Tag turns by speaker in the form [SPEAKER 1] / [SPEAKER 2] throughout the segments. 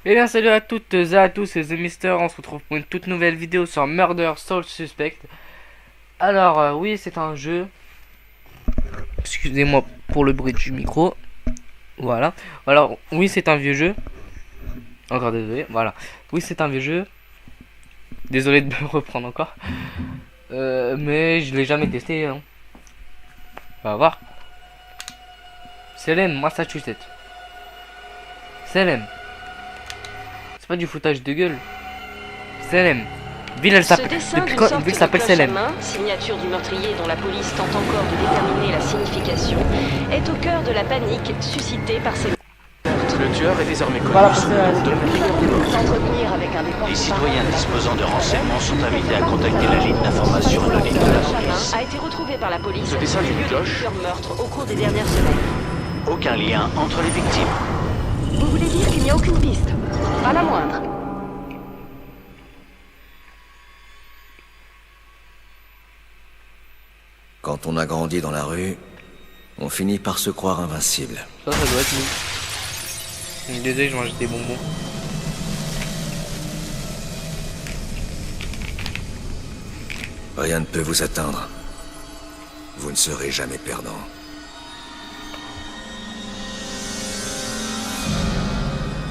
[SPEAKER 1] Et bien salut à toutes et à tous, c'est The Mister, on se retrouve pour une toute nouvelle vidéo sur Murder Soul Suspect. Alors oui, c'est un jeu. Excusez-moi pour le bruit du micro. Voilà. Alors oui, c'est un vieux jeu. Encore désolé, voilà. Oui, c'est un vieux jeu. Désolé de me reprendre encore. Mais je l'ai jamais testé, hein. On va voir. Salem, Massachusetts. Salem. C'est pas du foutage de gueule. Salem. Ville, elle s'appelle. Depuis quand une ville s'appelle Salem?
[SPEAKER 2] Signature du meurtrier dont la police tente encore de déterminer la signification, est au cœur de la panique suscitée par ces meurtres.
[SPEAKER 3] Le tueur est désormais connu
[SPEAKER 1] Voilà,
[SPEAKER 3] sous le nom de
[SPEAKER 2] S'entretenir avec un des
[SPEAKER 4] Les citoyens disposant de renseignements sont invités à contacter la ligne d'information anonyme de la police.
[SPEAKER 2] a été retrouvé par la police
[SPEAKER 3] Ce dessin
[SPEAKER 2] sur le
[SPEAKER 3] d'une
[SPEAKER 2] lieu de
[SPEAKER 3] cloche.
[SPEAKER 2] plusieurs meurtres au cours des dernières semaines.
[SPEAKER 4] Aucun lien entre les victimes.
[SPEAKER 2] Vous voulez dire qu'il n'y a aucune piste? Pas la moindre.
[SPEAKER 5] Quand on a grandi dans la rue, on finit par se croire invincible.
[SPEAKER 1] Ça doit être nous. Désolé, je mange des bonbons.
[SPEAKER 5] Rien ne peut vous atteindre. Vous ne serez jamais perdant.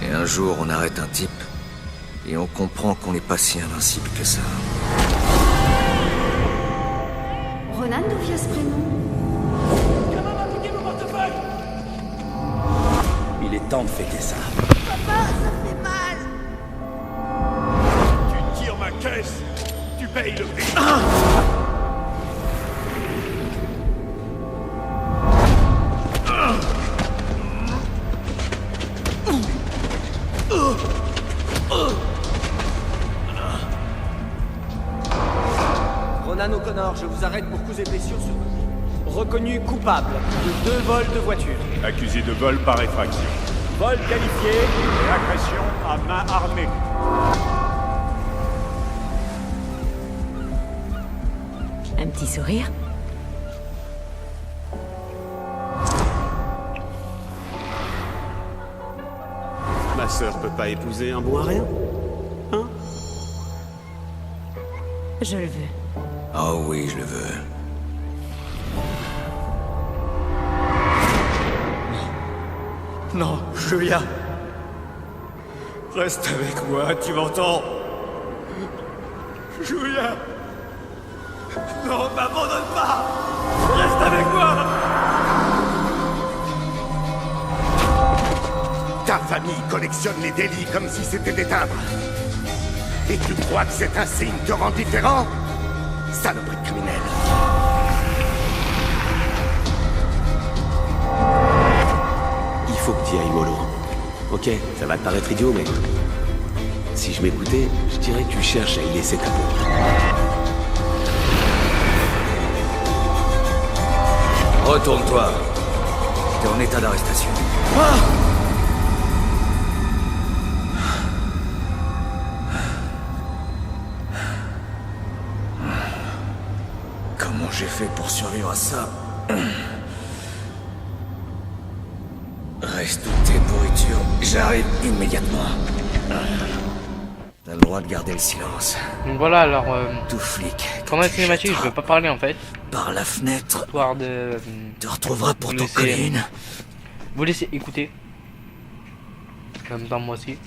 [SPEAKER 5] Et un jour, on arrête un type, et on comprend qu'on n'est pas si invincible que ça.
[SPEAKER 6] Ronan, d'où vient ce prénom?
[SPEAKER 7] Il est temps de fêter ça.
[SPEAKER 8] Tu tires ma caisse, tu payes le prix.
[SPEAKER 7] Ronan O'Connor, je vous arrête pour coups et blessures sur vous. Reconnu coupable de 2 vols de voiture.
[SPEAKER 8] Accusé de vol par effraction. Vol qualifié et agression à main armée.
[SPEAKER 6] Un petit sourire?
[SPEAKER 8] Ma sœur peut pas épouser un bon à rien.
[SPEAKER 6] Je le veux.
[SPEAKER 5] Oh oui, je le veux.
[SPEAKER 8] Non, Julia. Reste avec moi, tu m'entends? Julia. Non, m'abandonne pas. Reste avec moi. Ta famille collectionne les délits comme si c'était des timbres. Et tu crois que cet insigne te rend différent? Saloperie de criminel.
[SPEAKER 7] Il faut que tu y ailles mollo. Ok, ça va te paraître idiot, mais... Si je m'écoutais, je dirais que tu cherches à y laisser ta peau.
[SPEAKER 5] Retourne-toi. T'es en état d'arrestation. Comment j'ai fait pour survivre à ça? Reste toutes tes pourritures. J'arrive immédiatement. T'as le droit de garder le silence.
[SPEAKER 1] Donc voilà, alors
[SPEAKER 5] Tout flic.
[SPEAKER 1] pendant la cinématique, je vais pas parler en fait.
[SPEAKER 5] Par la fenêtre,
[SPEAKER 1] Histoire de
[SPEAKER 5] te retrouveras pour
[SPEAKER 1] vous
[SPEAKER 5] t'en
[SPEAKER 1] laisser-
[SPEAKER 5] coller une.
[SPEAKER 1] vous laisser écouter. Comme dans moi aussi.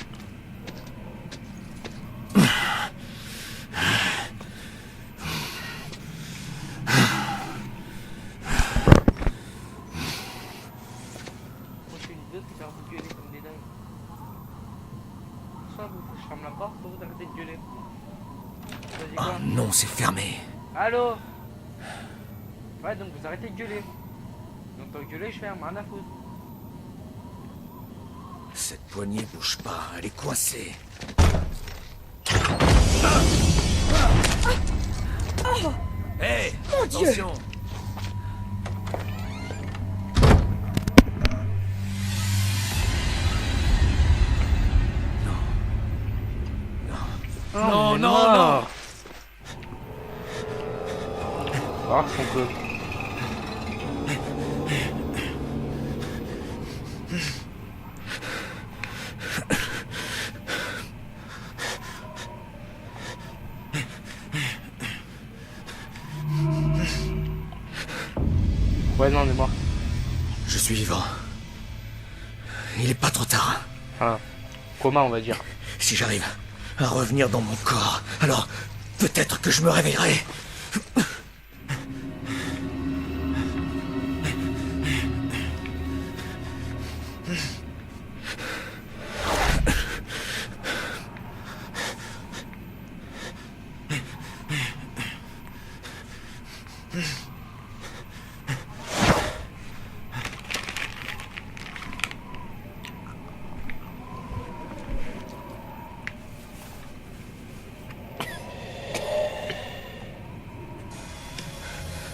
[SPEAKER 1] Soit je ferme la porte, soit vous arrêtez de gueuler. Vas-y,
[SPEAKER 5] Ah
[SPEAKER 1] quoi.
[SPEAKER 5] non, c'est fermé.
[SPEAKER 1] Allô? Ouais, donc vous arrêtez de gueuler. Donc tant que gueuler, je ferme, rien à foutre.
[SPEAKER 5] Cette poignée bouge pas, elle est coincée. Hé, attention.
[SPEAKER 1] Non, non, non. Ah, son peu. Ouais, non, on est mort.
[SPEAKER 5] Je suis vivant. Il est pas trop tard.
[SPEAKER 1] Enfin, coma, on va dire.
[SPEAKER 5] Si j'arrive à revenir dans mon corps, alors peut-être que je me réveillerai.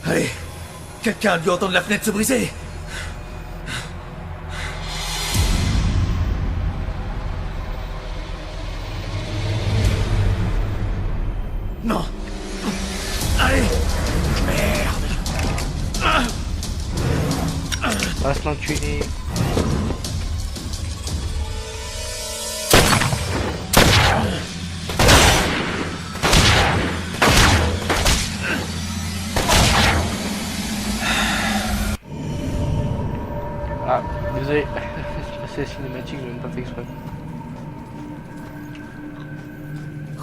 [SPEAKER 5] Allez, quelqu'un a dû entendre la fenêtre se briser. Non. Allez. Merde.
[SPEAKER 1] Va se l'enculer. Ah, désolé. C'est cinématique, je n'ai même pas fait exprès.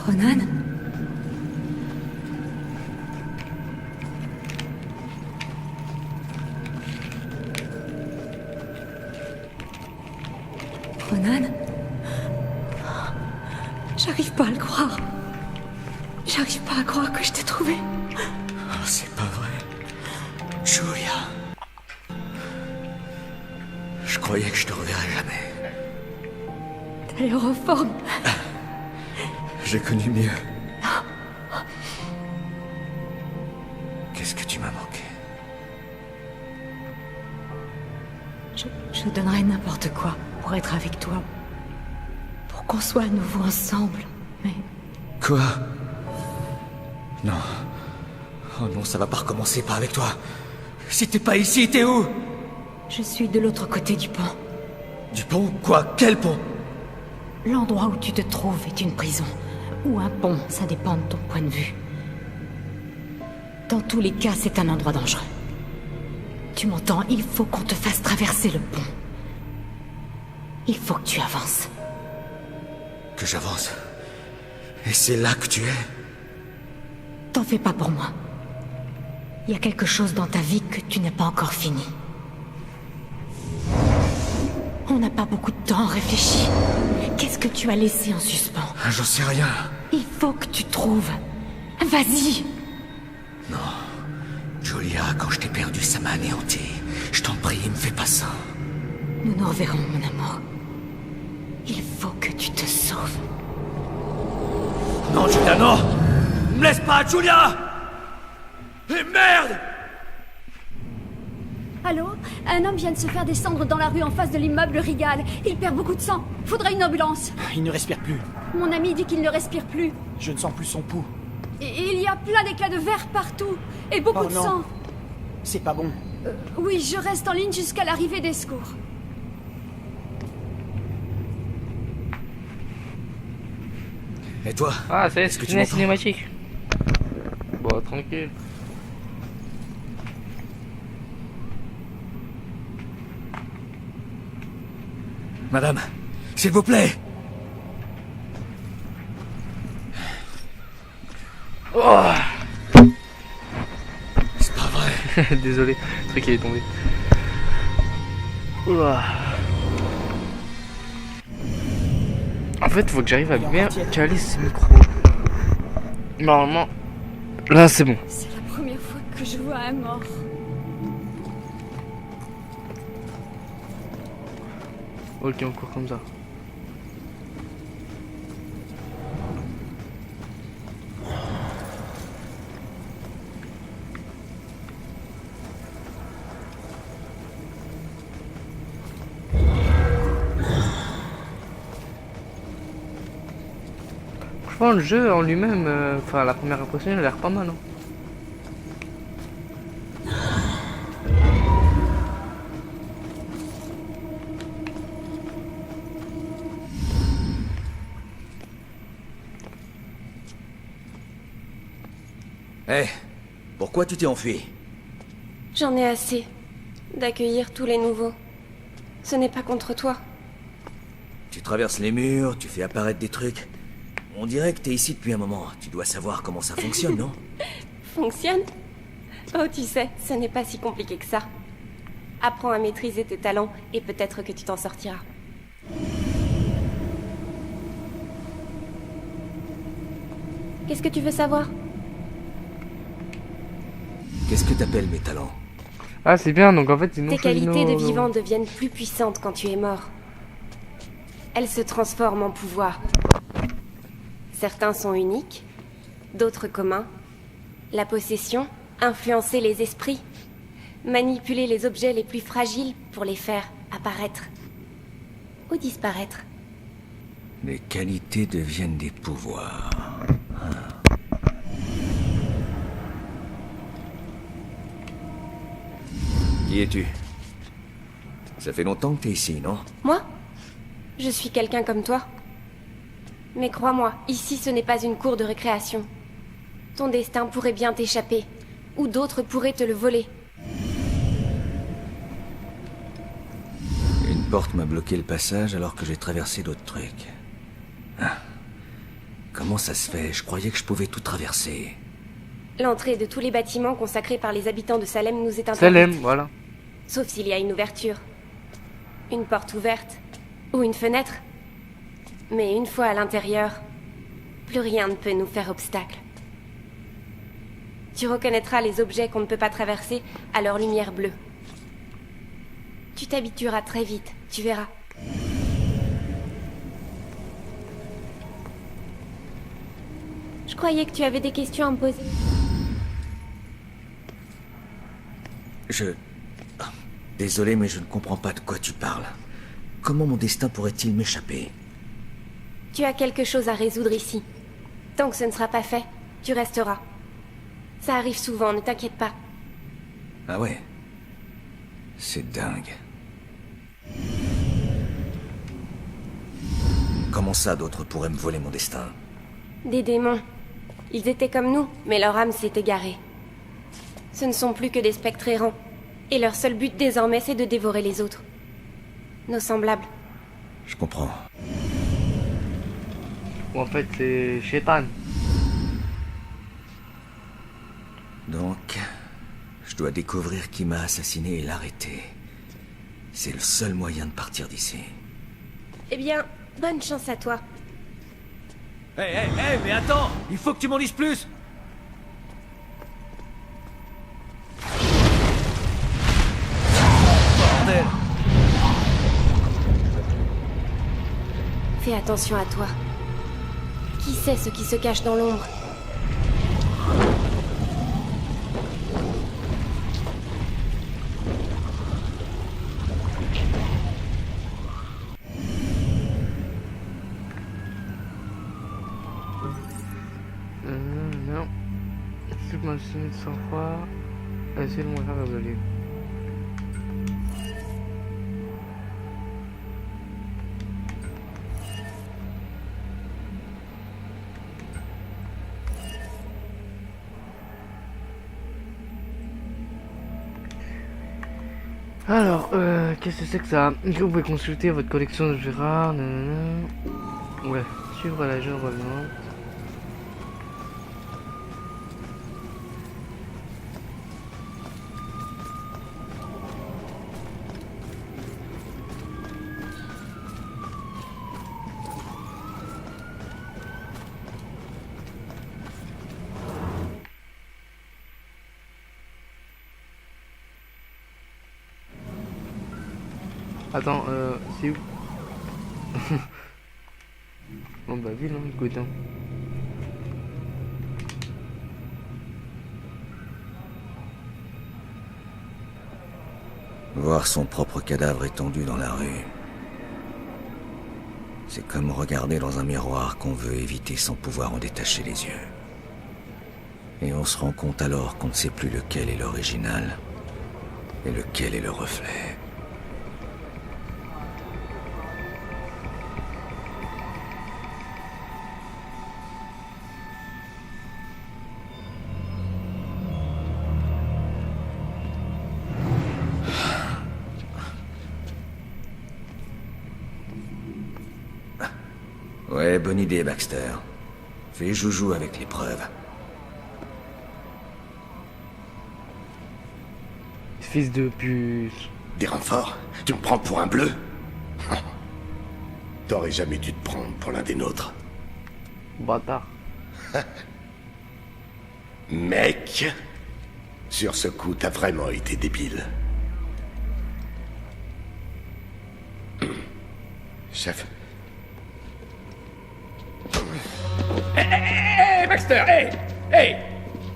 [SPEAKER 6] Ronan? Ronan? J'arrive pas à le croire. J'arrive pas à croire que je t'ai trouvé.
[SPEAKER 5] Oh, c'est pas vrai. Julia. Je croyais que je te reverrais jamais.
[SPEAKER 6] T'as l'air en forme.
[SPEAKER 5] J'ai connu mieux. Qu'est-ce que tu m'as manqué?
[SPEAKER 6] Je donnerais n'importe quoi pour être avec toi. Pour qu'on soit à nouveau ensemble. Mais
[SPEAKER 5] Quoi? Non. Oh non, ça va pas recommencer, pas avec toi. Si t'es pas ici, t'es où?
[SPEAKER 6] je suis de l'autre côté du pont.
[SPEAKER 5] Du pont? Quoi? Quel pont?
[SPEAKER 6] L'endroit où tu te trouves est une prison. Ou un pont, ça dépend de ton point de vue. Dans tous les cas, c'est un endroit dangereux. Tu m'entends? Il faut qu'on te fasse traverser le pont. Il faut que tu avances.
[SPEAKER 5] Que j'avance. Et c'est là que tu es?
[SPEAKER 6] T'en fais pas pour moi. Il y a quelque chose dans ta vie que tu n'as pas encore fini. On n'a pas beaucoup de temps à réfléchir. Qu'est-ce que tu as laissé en suspens?
[SPEAKER 5] J'en sais rien.
[SPEAKER 6] Il faut que tu trouves. Vas-y!
[SPEAKER 5] Non. Julia, quand je t'ai perdu, ça m'a anéanti. Je t'en prie, me fais pas ça.
[SPEAKER 6] Nous nous reverrons, mon amour. Il faut que tu te sauves.
[SPEAKER 5] Non, Julia, non! Me laisse pas, Julia! Et merde!
[SPEAKER 3] Allô? Un homme vient de se faire descendre dans la rue en face de l'immeuble Rigal. Il perd beaucoup de sang. Faudrait une ambulance.
[SPEAKER 9] Il ne respire plus.
[SPEAKER 3] Mon ami dit qu'il ne respire plus.
[SPEAKER 9] Je ne sens plus son pouls.
[SPEAKER 3] Et il y a plein d'éclats de verre partout. Et beaucoup de
[SPEAKER 9] non.
[SPEAKER 3] sang.
[SPEAKER 9] C'est pas bon.
[SPEAKER 3] Oui, je reste en ligne jusqu'à l'arrivée des secours.
[SPEAKER 5] Et toi?
[SPEAKER 1] Ah, c'est
[SPEAKER 5] Est-ce que tu
[SPEAKER 1] une
[SPEAKER 5] m'entends?
[SPEAKER 1] cinématique. Bon, tranquille.
[SPEAKER 5] Madame, s'il vous plaît!
[SPEAKER 1] Oh
[SPEAKER 5] C'est pas vrai.
[SPEAKER 1] Désolé, le truc il est tombé. Ouah. En fait, faut que j'arrive à bien caler ce micro. Normalement, là c'est bon.
[SPEAKER 3] C'est la première fois que je vois un mort.
[SPEAKER 1] Ok, on court comme ça. Franchement, le jeu en lui-même, enfin la première impression, il a l'air pas mal. Hein.
[SPEAKER 5] Hé, pourquoi tu t'es enfui?
[SPEAKER 2] J'en ai assez. d'accueillir tous les nouveaux. Ce n'est pas contre toi.
[SPEAKER 5] Tu traverses les murs, tu fais apparaître des trucs. On dirait que t'es ici depuis un moment. Tu dois savoir comment ça fonctionne, non?
[SPEAKER 2] Fonctionne? Oh, tu sais, ce n'est pas si compliqué que ça. Apprends à maîtriser tes talents et peut-être que tu t'en sortiras. Qu'est-ce que tu veux savoir?
[SPEAKER 5] Qu'est-ce que t'appelles mes talents?
[SPEAKER 1] Ah, c'est bien, donc en fait, ils n'ont
[SPEAKER 2] Tes
[SPEAKER 1] choisi
[SPEAKER 2] qualités de
[SPEAKER 1] nos-
[SPEAKER 2] vivant deviennent plus puissantes quand tu es mort. Elles se transforment en pouvoir. Certains sont uniques, d'autres communs. La possession, influencer les esprits, manipuler les objets les plus fragiles pour les faire apparaître ou disparaître.
[SPEAKER 5] Les qualités deviennent des pouvoirs. Qui es-tu? Ça fait longtemps que t'es ici, non?
[SPEAKER 2] Moi? Je suis quelqu'un comme toi. Mais crois-moi, ici ce n'est pas une cour de récréation. Ton destin pourrait bien t'échapper, ou d'autres pourraient te le voler.
[SPEAKER 5] Une porte m'a bloqué le passage alors que j'ai traversé d'autres trucs. Ah. Comment ça se fait? Je croyais que je pouvais tout traverser.
[SPEAKER 2] L'entrée de tous les bâtiments consacrés par les habitants de Salem nous est interdite.
[SPEAKER 1] Salem, voilà.
[SPEAKER 2] Sauf s'il y a une ouverture. Une porte ouverte. Ou une fenêtre. Mais une fois à l'intérieur, plus rien ne peut nous faire obstacle. Tu reconnaîtras les objets qu'on ne peut pas traverser à leur lumière bleue. Tu t'habitueras très vite, tu verras. Je croyais que tu avais des questions à me poser.
[SPEAKER 5] Désolé, mais je ne comprends pas de quoi tu parles. Comment mon destin pourrait-il m'échapper?
[SPEAKER 2] Tu as quelque chose à résoudre ici. Tant que ce ne sera pas fait, tu resteras. Ça arrive souvent, ne t'inquiète pas.
[SPEAKER 5] Ah ouais? C'est dingue. Comment ça, d'autres pourraient me voler mon destin?
[SPEAKER 2] Des démons. Ils étaient comme nous, mais leur âme s'est égarée. Ce ne sont plus que des spectres errants. Et leur seul but désormais, c'est de dévorer les autres. Nos semblables.
[SPEAKER 5] Je comprends.
[SPEAKER 1] Ou en fait, c'est Shaitan.
[SPEAKER 5] Donc, je dois découvrir qui m'a assassiné et l'arrêter. C'est le seul moyen de partir d'ici.
[SPEAKER 2] Eh bien, bonne chance à toi.
[SPEAKER 5] Hé, mais attends! Il faut que tu m'en dises plus! Bordel!
[SPEAKER 2] Fais attention à toi. Qui sait ce qui se cache dans l'ombre?
[SPEAKER 1] Non. C'est ma chaîne de sang-froid. Essayez de monter vers le livre. Alors, qu'est-ce que c'est que ça? Vous pouvez consulter votre collection de Gérard. Nanana. Ouais, suivre la jeune revenante. Attends, c'est où? Bon bah ville, hein, écoute, hein.
[SPEAKER 5] Voir son propre cadavre étendu dans la rue. C'est comme regarder dans un miroir qu'on veut éviter sans pouvoir en détacher les yeux. Et on se rend compte alors qu'on ne sait plus lequel est l'original et lequel est le reflet. Ouais, bonne idée, Baxter. Fais joujou avec les preuves.
[SPEAKER 1] Fils de puce.
[SPEAKER 8] Des renforts? Tu me prends pour un bleu? T'aurais jamais dû te prendre pour l'un des nôtres.
[SPEAKER 1] Bâtard.
[SPEAKER 8] Mec, sur ce coup, t'as vraiment été débile. Chef.
[SPEAKER 10] Hé, Baxter, hé!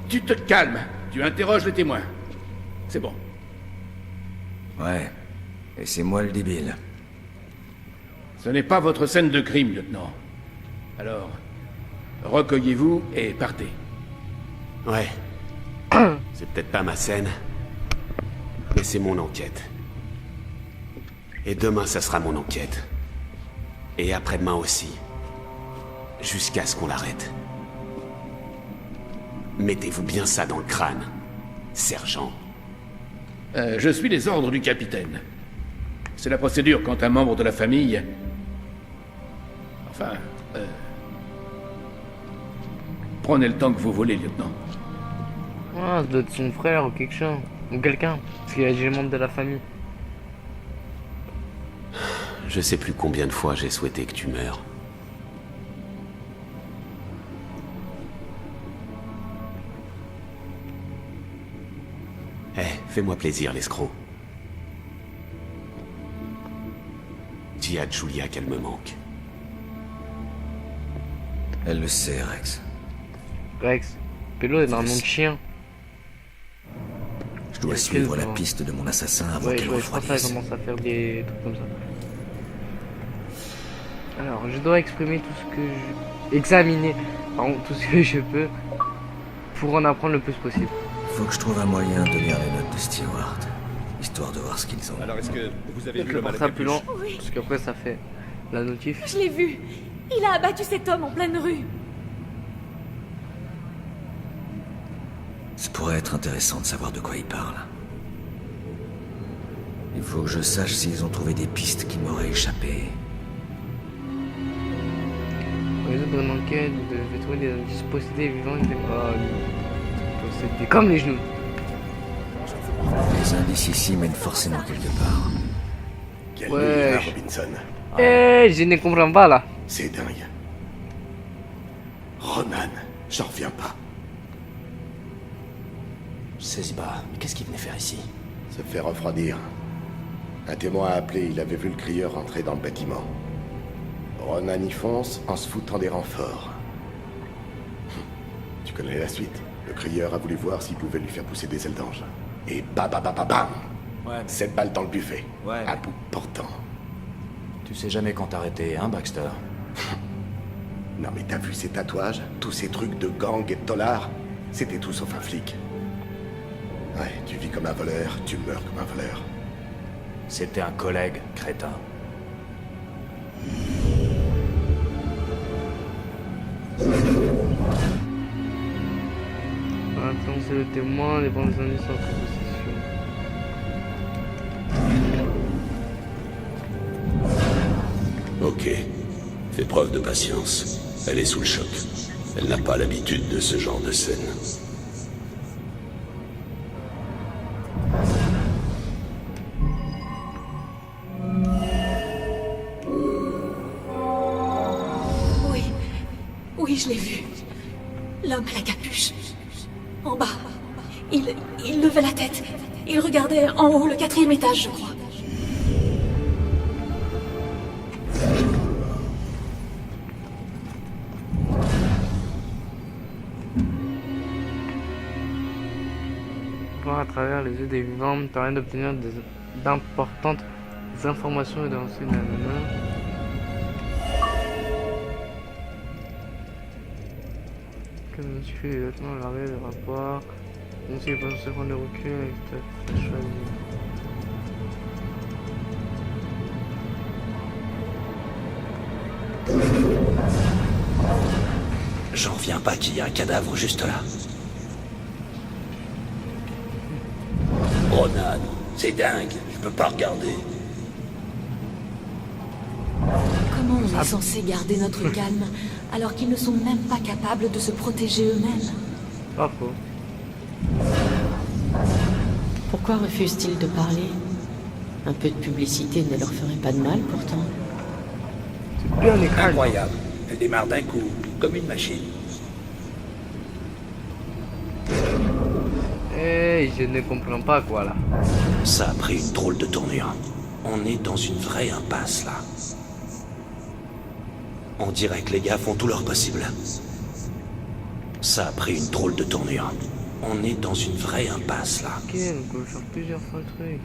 [SPEAKER 10] Tu te calmes. Tu interroges les témoins. C'est bon.
[SPEAKER 5] Ouais. Et c'est moi le débile.
[SPEAKER 10] Ce n'est pas votre scène de crime, lieutenant. Alors, recueillez-vous et partez.
[SPEAKER 7] Ouais. C'est peut-être pas ma scène, mais c'est mon enquête. Et demain, ça sera mon enquête. Et après-demain aussi. Jusqu'à ce qu'on l'arrête. Mettez-vous bien ça dans le crâne, sergent.
[SPEAKER 10] Je suis les ordres du capitaine. C'est la procédure quand un membre de la famille... Enfin... Prenez le temps que vous voulez, lieutenant.
[SPEAKER 1] Ah, ça doit être son frère ou quelque chose. Ou quelqu'un. Parce qu'il y a des membres de la famille.
[SPEAKER 7] Je sais plus combien de fois j'ai souhaité que tu meurs. Fais-moi plaisir, l'escroc. Dis à Julia qu'elle me manque.
[SPEAKER 5] Elle le sait, Rex.
[SPEAKER 1] Rex. Pélo est un nom de chien.
[SPEAKER 5] Je dois suivre la piste de mon assassin avant
[SPEAKER 1] Ouais,
[SPEAKER 5] qu'elle
[SPEAKER 1] je crois que ça
[SPEAKER 5] refroidisse.
[SPEAKER 1] commence à faire des trucs comme ça. Alors, je dois exprimer tout ce que je... Examiner, pardon, tout ce que je peux pour en apprendre le plus possible.
[SPEAKER 5] Faut que je trouve un moyen de lire les notes de Stewart, histoire de voir ce qu'ils ont.
[SPEAKER 11] Alors est-ce que vous avez
[SPEAKER 1] Peut-être
[SPEAKER 11] vu
[SPEAKER 1] le
[SPEAKER 11] le mal
[SPEAKER 1] faire
[SPEAKER 11] à
[SPEAKER 1] plus
[SPEAKER 11] capuche?
[SPEAKER 1] lent, parce qu'après ça fait la notif.
[SPEAKER 3] Je l'ai vu. Il a abattu cet homme en pleine rue.
[SPEAKER 5] Ça pourrait être intéressant de savoir de quoi ils parlent. Il faut que je sache s'ils ont trouvé des pistes qui m'auraient échappé.
[SPEAKER 1] Pour résoudre une enquête, vous devez trouver des indices possédés vivants qui n'étaient pas possédés comme les genoux.
[SPEAKER 5] Les indices ici mènent forcément quelque part.
[SPEAKER 8] Quelle
[SPEAKER 1] Ouais.
[SPEAKER 8] nuit, hein, Robinson.
[SPEAKER 1] Je ne comprends pas là.
[SPEAKER 8] C'est dingue. Ronan, j'en reviens pas.
[SPEAKER 9] Saisis-bas, mais qu'est-ce qu'il venait faire ici?
[SPEAKER 8] Se fait refroidir. Un témoin a appelé, il avait vu le crieur rentrer dans le bâtiment. Ronan y fonce en se foutant des renforts. Tu connais la suite. Le crieur a voulu voir s'il pouvait lui faire pousser des ailes d'ange. Et bam, 7 balles dans le buffet.
[SPEAKER 9] Ouais,
[SPEAKER 8] À bout portant.
[SPEAKER 9] Tu sais jamais quand t'arrêter, hein, Baxter?
[SPEAKER 8] Non mais t'as vu ces tatouages? Tous ces trucs de gang et de dollars? C'était tout sauf un flic. Ouais, tu vis comme un voleur, tu meurs comme un voleur.
[SPEAKER 9] C'était un collègue, crétin.
[SPEAKER 1] Attends, c'est le témoin, les bandes indices en possession.
[SPEAKER 12] Ok. Fais preuve de patience. Elle est sous le choc. Elle n'a pas l'habitude de ce genre de scène.
[SPEAKER 3] Oui. Oui, je l'ai vu. L'homme à la capuche. En bas. Il levait la tête. Il regardait en haut, le 4e étage, je crois.
[SPEAKER 1] Voir à travers les yeux des vivants me permet d'obtenir d'importantes informations et d'avancer nanana. Comme tu fais exactement l'arrêt, le rapport. On sait pas se prendre le recul avec ta choisi.
[SPEAKER 11] J'en reviens pas qu'il y a un cadavre juste là.
[SPEAKER 12] Ronan, c'est dingue. Je peux pas regarder.
[SPEAKER 3] Comment Comment on est censé garder notre calme alors qu'ils ne sont même pas capables de se protéger eux-mêmes?
[SPEAKER 1] Pas faux.
[SPEAKER 13] Pourquoi refusent-ils de parler? Un peu de publicité ne leur ferait pas de mal, pourtant.
[SPEAKER 11] Incroyable. Elle démarre d'un coup, comme une machine.
[SPEAKER 1] Je ne comprends pas quoi là.
[SPEAKER 11] Ça a pris une drôle de tournure. On est dans une vraie impasse, là. On dirait que les gars font tout leur possible. Ça a pris une drôle de tournure. On est dans une vraie impasse, là.
[SPEAKER 1] Ok, donc on peut faire plusieurs fois le truc.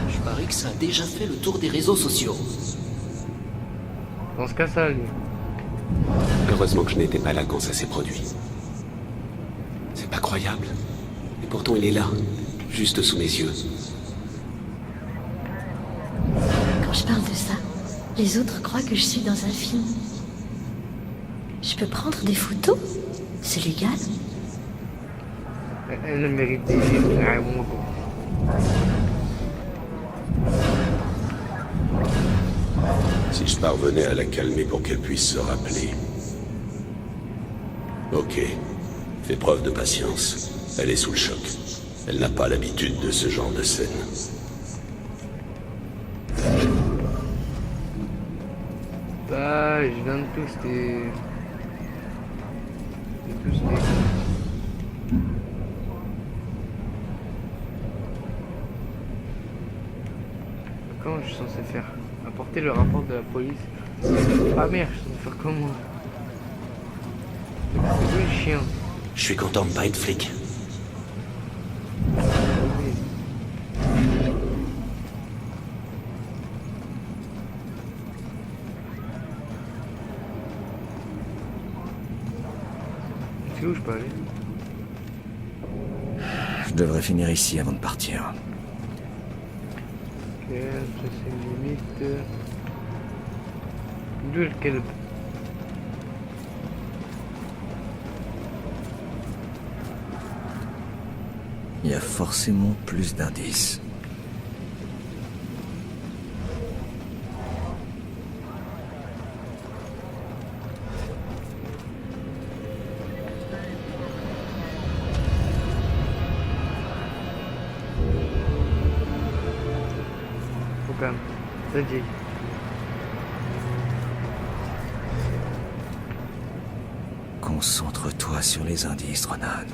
[SPEAKER 14] Je parie que ça a déjà fait le tour des réseaux sociaux.
[SPEAKER 1] Dans ce cas, ça, lui.
[SPEAKER 7] Heureusement que je n'étais pas là quand ça s'est produit. C'est pas croyable. Et pourtant il est là, juste sous mes yeux.
[SPEAKER 15] Quand je parle de ça, les autres croient que je suis dans un film. Je peux prendre des photos? C'est légal?
[SPEAKER 1] Elle le mérite des
[SPEAKER 12] Si je parvenais à la calmer pour qu'elle puisse se rappeler. Ok. Fais preuve de patience. Elle est sous le choc. Elle n'a pas l'habitude de ce genre de scène.
[SPEAKER 1] Bah, je viens de tous tes... Comment je suis censé faire? Apporter le rapport de la police? Ah merde, je suis censé faire comment? C'est le chien.
[SPEAKER 11] Je suis content de pas être flic.
[SPEAKER 1] C'est où je peux aller?
[SPEAKER 5] Je devrais finir ici avant de partir.
[SPEAKER 1] Ok, ça c'est une limite. D'où est le kelp?
[SPEAKER 5] Il y a forcément plus d'indices.
[SPEAKER 1] Faut quand même. Ça dit.
[SPEAKER 5] Concentre-toi sur les indices, Ronan.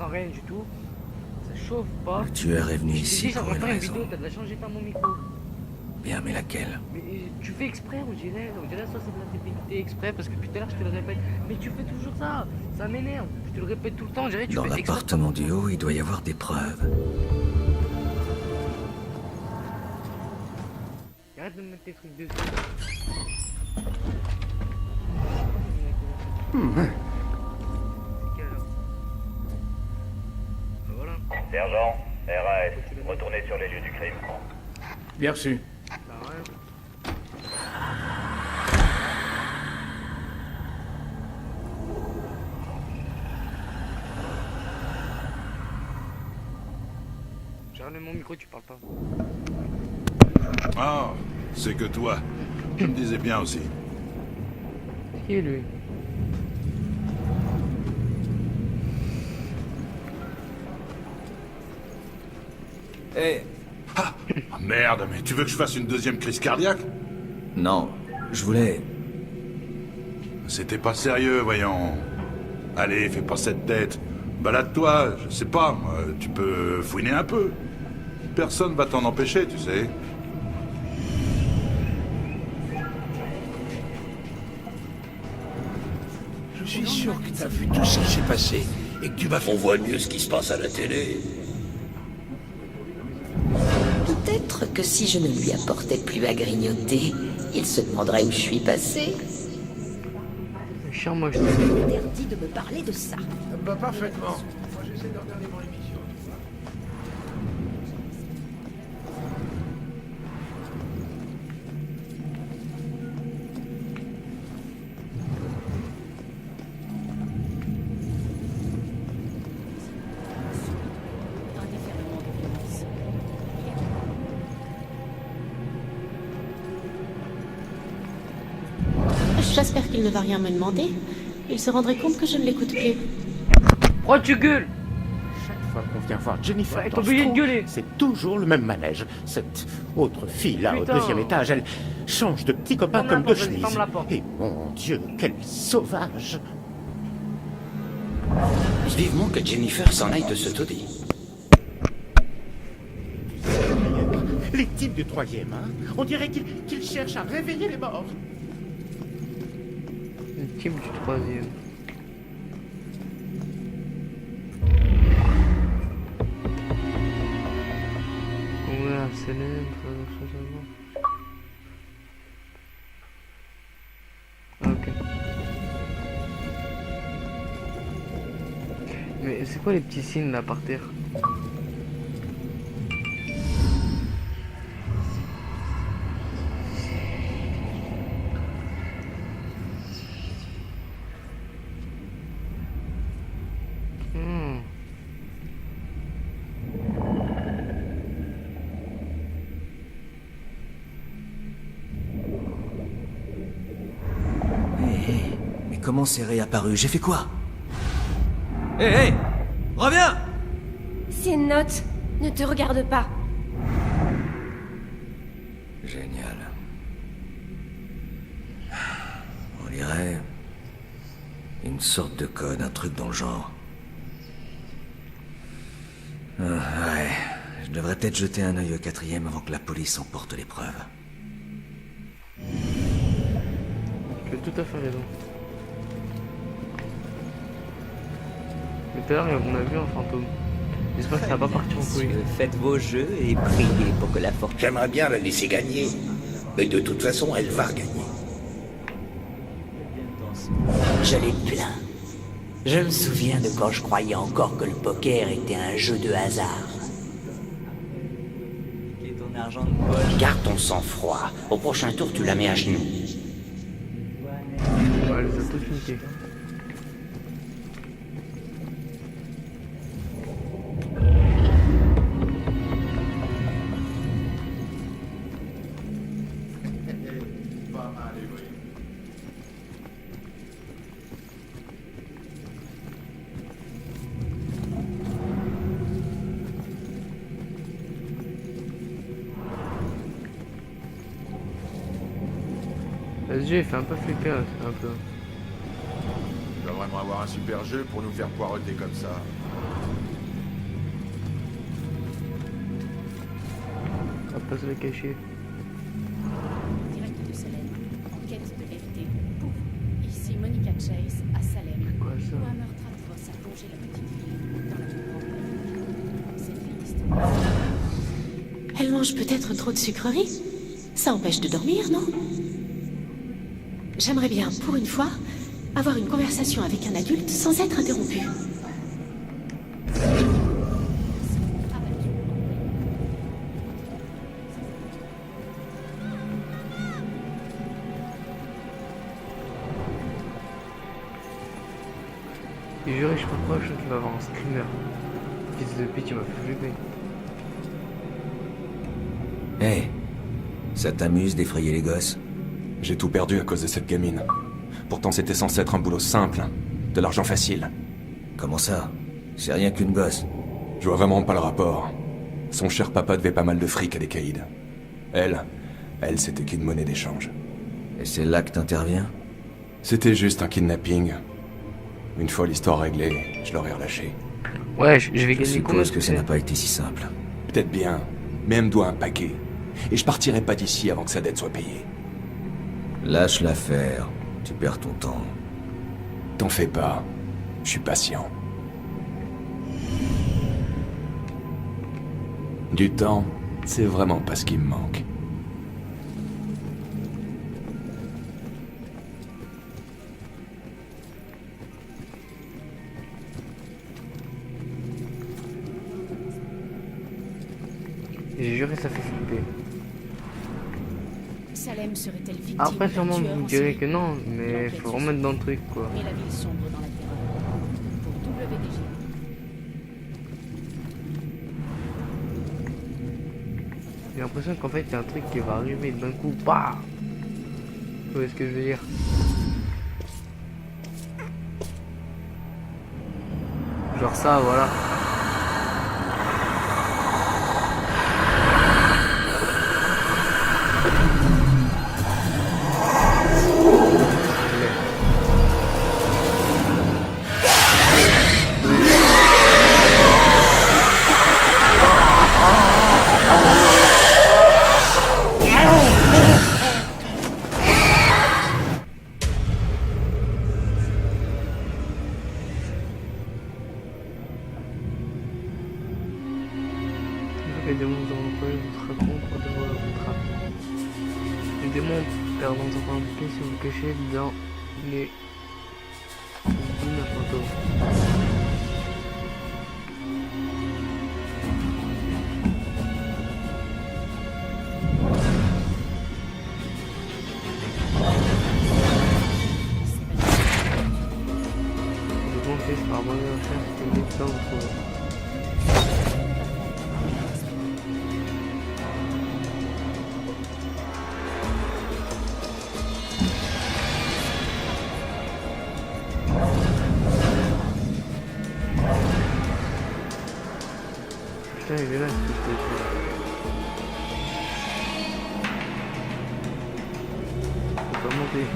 [SPEAKER 1] Rien du tout, ça chauffe pas.
[SPEAKER 5] Le tueur est venu ici pour une
[SPEAKER 1] une
[SPEAKER 5] raison.
[SPEAKER 1] vidéo, t'as de la changer par mon micro.
[SPEAKER 5] Bien, mais laquelle?
[SPEAKER 1] Mais tu fais exprès, on dirait soit c'est de la stupidité exprès parce que depuis tout à l'heure je te le répète. Mais tu fais toujours ça, ça m'énerve. Je te le répète tout le temps, on dirait que tu
[SPEAKER 5] Dans
[SPEAKER 1] fais exprès.
[SPEAKER 5] l'appartement du haut, il doit y avoir des preuves.
[SPEAKER 1] Arrête de me mettre tes trucs dessus.
[SPEAKER 16] Sergent, RAS, retournez sur les lieux du crime.
[SPEAKER 10] Bien reçu.
[SPEAKER 1] J'ai ramené mon micro, tu parles pas.
[SPEAKER 17] Ah, c'est que toi. Je me disais bien aussi.
[SPEAKER 1] Qui est lui?
[SPEAKER 17] Eh. Ah, merde, mais tu veux que je fasse une deuxième crise cardiaque?
[SPEAKER 5] Non, je voulais...
[SPEAKER 17] C'était pas sérieux, voyons. Allez, fais pas cette tête. Balade-toi, je sais pas, moi, tu peux fouiner un peu. Personne va t'en empêcher, tu sais.
[SPEAKER 11] suis sûr que t'as vu tout ce qui s'est passé et que tu vas...
[SPEAKER 12] On voit mieux ce qui se passe à la télé.
[SPEAKER 18] Peut-être que si je ne lui apportais plus à grignoter, il se demanderait où je suis passé.
[SPEAKER 1] Moi, je
[SPEAKER 18] interdit de me parler de ça.
[SPEAKER 11] Bah parfaitement. Moi j'essaie de regarder mon émission.
[SPEAKER 13] J'espère qu'il ne va rien me demander. Il se rendrait compte que je ne l'écoute plus.
[SPEAKER 1] Oh, tu gueules!
[SPEAKER 19] Chaque fois qu'on vient voir Jennifer
[SPEAKER 1] Ouais,
[SPEAKER 19] dans
[SPEAKER 1] t'es obligé de
[SPEAKER 19] ce
[SPEAKER 1] gueuler.
[SPEAKER 19] trou, c'est toujours le même manège. Cette autre fille là
[SPEAKER 1] Putain.
[SPEAKER 19] au deuxième étage, elle change de petit copain
[SPEAKER 1] Ferme la
[SPEAKER 19] comme de
[SPEAKER 1] porte, vas-y,
[SPEAKER 19] chemise.
[SPEAKER 1] ferme la porte.
[SPEAKER 19] Et mon Dieu, quel sauvage!
[SPEAKER 11] Vivement que Jennifer s'en aille de ce taudis.
[SPEAKER 19] Les types du troisième, hein? On dirait qu'ils cherchent à réveiller les morts.
[SPEAKER 1] Le type du troisième. Ouais, célèbre. Ok. Mais c'est quoi les petits signes là par terre?
[SPEAKER 5] Mais comment c'est réapparu? J'ai fait quoi? Hé, reviens!
[SPEAKER 2] C'est une note. Ne te regarde pas.
[SPEAKER 5] Génial. On dirait... une sorte de code, un truc dans le genre. Ouais. Je devrais peut-être jeter un œil au quatrième avant que la police emporte les preuves.
[SPEAKER 1] Tu as tout à fait raison. Mais tout à l'heure, on a vu un fantôme. J'espère que ça va pas partir en couille.
[SPEAKER 20] Faites vos jeux et priez pour que la fortune...
[SPEAKER 11] J'aimerais bien la laisser gagner. Mais de toute façon, elle va gagner.
[SPEAKER 20] Je l'ai plein. Je me souviens de quand je croyais encore que le poker était un jeu de hasard. Ton argent de poche.
[SPEAKER 11] Garde ton sang-froid. Au prochain tour, tu la mets à genoux.
[SPEAKER 1] Ouais, elle les a tous niqués. SG il fait un peu flipper, un peu.
[SPEAKER 17] Tu vas vraiment avoir un super jeu pour nous faire poireauter comme ça.
[SPEAKER 1] On va pas se le cacher.
[SPEAKER 21] Direct de Salem, enquête de vérité. Pouf. Ici Monica Chase, à Salem.
[SPEAKER 1] Quoi ça?
[SPEAKER 21] Où un meurtre atroce a plongé la petite fille dans la plus grande. Cette fille
[SPEAKER 13] Elle mange peut-être trop de sucreries. Ça empêche de dormir, non? J'aimerais bien, pour une fois, avoir une conversation avec un adulte sans être interrompu.
[SPEAKER 1] Et juré, je sais pas pourquoi, je sens qu'il va avoir un screamer. Fils de pute, il m'a fait flipper.
[SPEAKER 5] Hé, ça t'amuse d'effrayer les gosses?
[SPEAKER 22] J'ai tout perdu à cause de cette gamine. Pourtant c'était censé être un boulot simple, de l'argent facile.
[SPEAKER 5] Comment ça? C'est rien qu'une gosse.
[SPEAKER 22] Je vois vraiment pas le rapport. Son cher papa devait pas mal de fric à des caïds. Elle, c'était qu'une monnaie d'échange.
[SPEAKER 5] Et c'est là que t'interviens?
[SPEAKER 22] C'était juste un kidnapping. Une fois l'histoire réglée, je l'aurais relâché.
[SPEAKER 1] Ouais, je vais
[SPEAKER 5] Je
[SPEAKER 1] gagner combien?
[SPEAKER 5] suppose que ça n'a pas été si simple.
[SPEAKER 22] Peut-être bien, mais elle me doit un paquet. Et je partirai pas d'ici avant que sa dette soit payée.
[SPEAKER 5] Lâche l'affaire. Tu perds ton temps.
[SPEAKER 22] T'en fais pas. Je suis patient. Du temps, c'est vraiment pas ce qui me manque.
[SPEAKER 1] J'ai juré, ça fait flipper.
[SPEAKER 21] Salem serait-elle victime
[SPEAKER 1] Après,
[SPEAKER 21] d'un
[SPEAKER 1] sûrement,
[SPEAKER 21] tueur
[SPEAKER 1] vous
[SPEAKER 21] en
[SPEAKER 1] me direz
[SPEAKER 21] série?
[SPEAKER 1] que non, mais
[SPEAKER 21] L'enquête
[SPEAKER 1] faut
[SPEAKER 21] se
[SPEAKER 1] remettre dans le truc, quoi.
[SPEAKER 21] Et la ville sombre dans la terreur. Pour WDG.
[SPEAKER 1] J'ai l'impression qu'en fait, il y a un truc qui va arriver d'un coup, bah. Vous voyez ce que je veux dire? Genre ça, voilà. Les démons vous ont employé votre contre de votre âme. Les démons perdent certains impliqués si vous vous cachez dans les dunes fantômes. Les démons finissent par abandonner la chasse et les médecins vous trouvent. Putain, il est là, ce truc. Faut pas monter.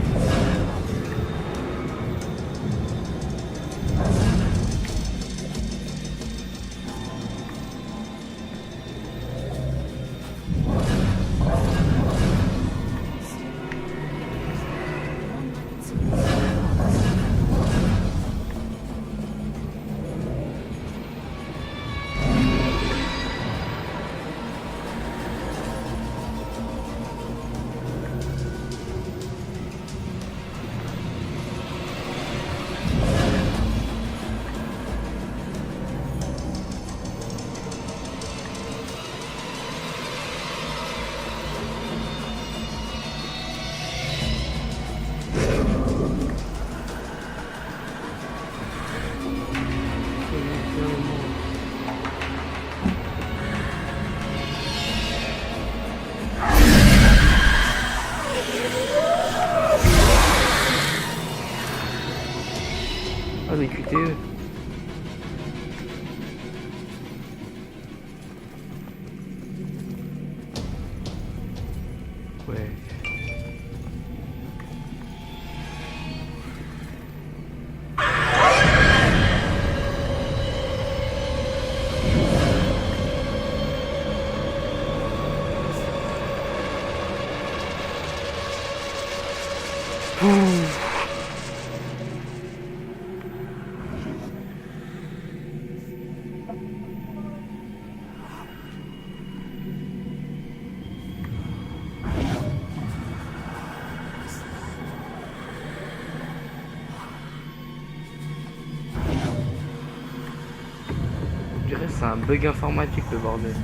[SPEAKER 1] Ah, des QTE. Ouais. Je dirais que c'est un bug informatique le bordel.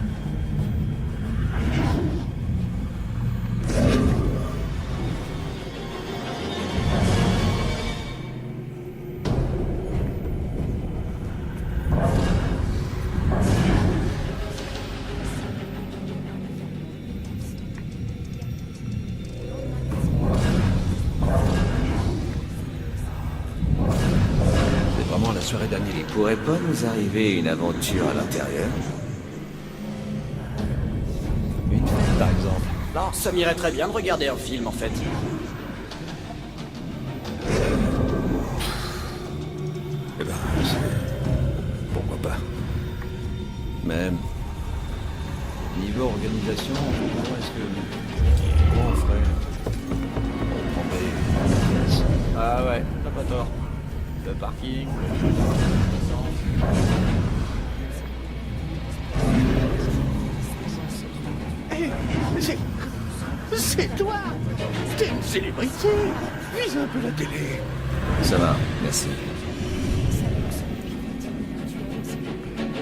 [SPEAKER 5] C'est vraiment la soirée d'année. Il pourrait pas nous arriver une aventure à l'intérieur?
[SPEAKER 14] Une fête, par exemple. Non, ça m'irait très bien de regarder un film, en fait.
[SPEAKER 5] Eh ben, pourquoi pas. Même niveau organisation, comment est-ce que... Comment on ferait? On prendrait une pièce.
[SPEAKER 14] Ah ouais, t'as pas tort.
[SPEAKER 4] le parking,
[SPEAKER 19] C'est toi. T'es une célébrité. Vise un peu la télé.
[SPEAKER 5] Ça va, merci.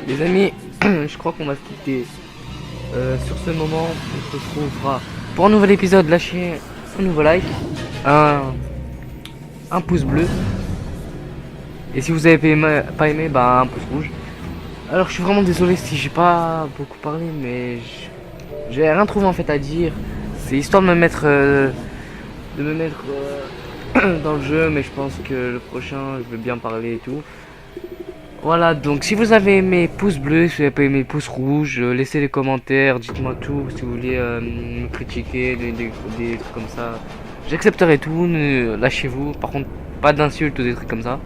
[SPEAKER 1] Les amis, je crois qu'on va se quitter sur ce moment. On se retrouvera pour un nouvel épisode. Lâchez un nouveau like, un pouce bleu. Et si vous avez pas aimé, bah un pouce rouge. Alors je suis vraiment désolé si j'ai pas beaucoup parlé, mais j'ai rien trouvé en fait à dire. C'est histoire de me mettre dans le jeu, mais je pense que le prochain je vais bien parler et tout. Voilà, donc si vous avez aimé, pouce bleu, si vous avez pas aimé, pouce rouge, laissez les commentaires, dites-moi tout, si vous voulez me critiquer, des trucs comme ça. J'accepterai tout, lâchez-vous, par contre pas d'insultes ou des trucs comme ça.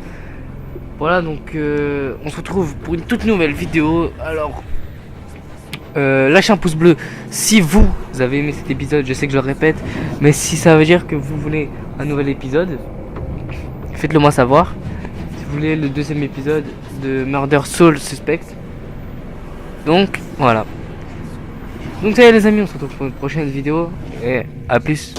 [SPEAKER 1] Voilà, donc on se retrouve pour une toute nouvelle vidéo. Alors, lâchez un pouce bleu si vous avez aimé cet épisode, je sais que je le répète, mais si ça veut dire que vous voulez un nouvel épisode, faites-le moi savoir. Si vous voulez le deuxième épisode de Murder Soul Suspect. Donc voilà. Donc ça y est les amis, on se retrouve pour une prochaine vidéo et à plus.